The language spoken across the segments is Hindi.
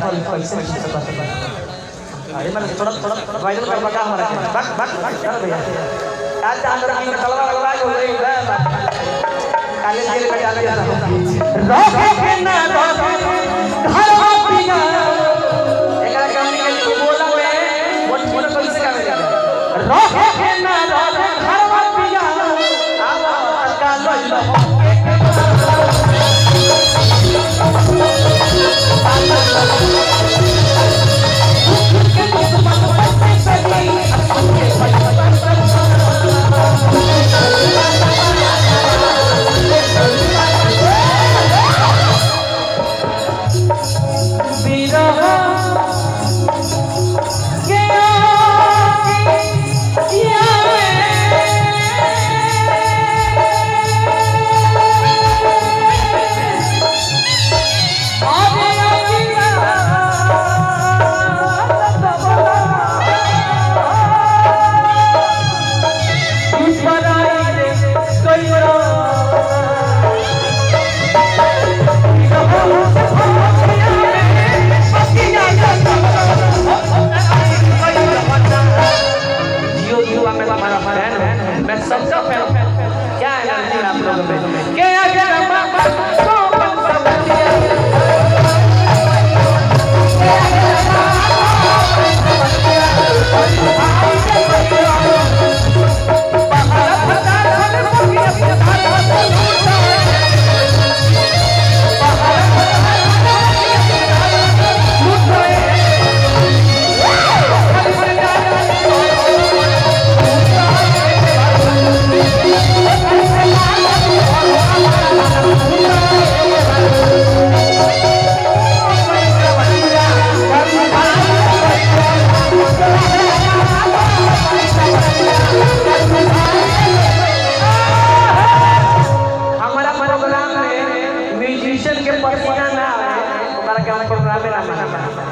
फल कैसे मिल सकता है अरे मैं थोड़ा थोड़ा वायरल कर बका हमारा बक चल भैया आज चांद रंग में कलवा कलवा हो गई काले तेल में डाल दिया रोके के ना घर पिया एकरा काम के बोला में बोल कैसे कर रोके के ना घर पिया आ का लो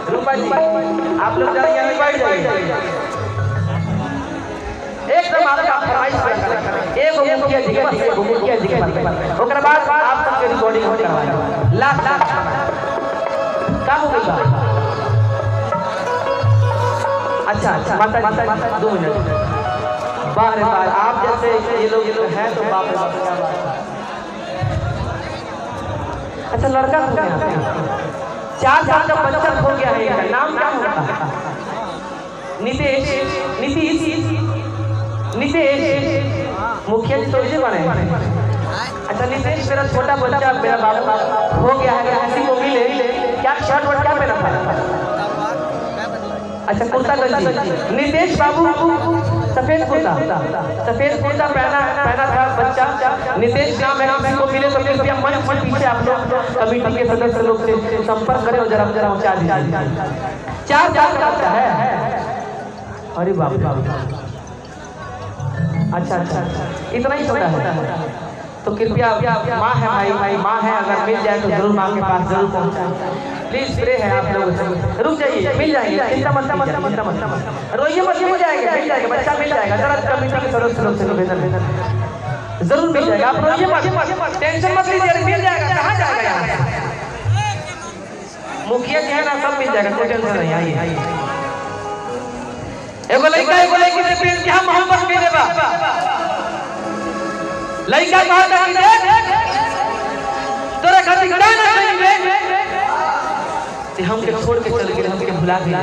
आप लोग जरा यहीं बैठ जाइए एकदम आपका फरमाइश एक मुखिया जी के मुखिया जी के ओकरा बाद आप सब के रिकॉर्डिंग करवाएंगे लाख का होगा अच्छा माता 2 मिनट बाहर आप जैसे ये लोग हैं तो बाप रे बाप क्या बात अच्छा लड़का हो गया 4 साल का बच्चा हो गया है इनका नाम क्या होगा नीतीश मुखिया जी तो इसे बने अच्छा नीतीश मेरा छोटा बच्चा मेरा बाबू हो गया है किसी को मिले क्या शर्ट वर्ट क्या पहना था अच्छा कुर्ता गंजी नीतीश बाबू सफेद कुर्ता पहना था बच्चा नीतीश नाम है किसी को मिले तो कृपया मंच पीछे आप लोग कमेटी के सदस्य लोग से संपर्क करें और जरा पहुंचा दीजिए 4 साल का बच्चा है अरे बाप अच्छा इतना ही छोटा है तो कृपया माँ है भाई माँ है अगर मिल जाए तो जरूर माँ के पास जरूर पहुंचाएं प्लीज प्रे है आप लोग रुक जाइए मिल जाएंगे चिंता मत रोइए मत मिल जाएगा बच्चा मिल जाएगा जरा कमेटी के सदस्य लोग से निवेदन जरूर मिल जाएगा आप रोइए मत टेंशन मत लीजिए मिल जाएगा कहाँ जाएगा यहाँ मुखिया जी है ना सब मिल जाएगा कोई टेंशन नहीं आइए एगो लड़की से प्रेम की हम मोहब्बत में देबा लड़का कहता है तोरा खातिर का ना कहिबे ते हमके छोड़ के चल गेल हमके भुला गेल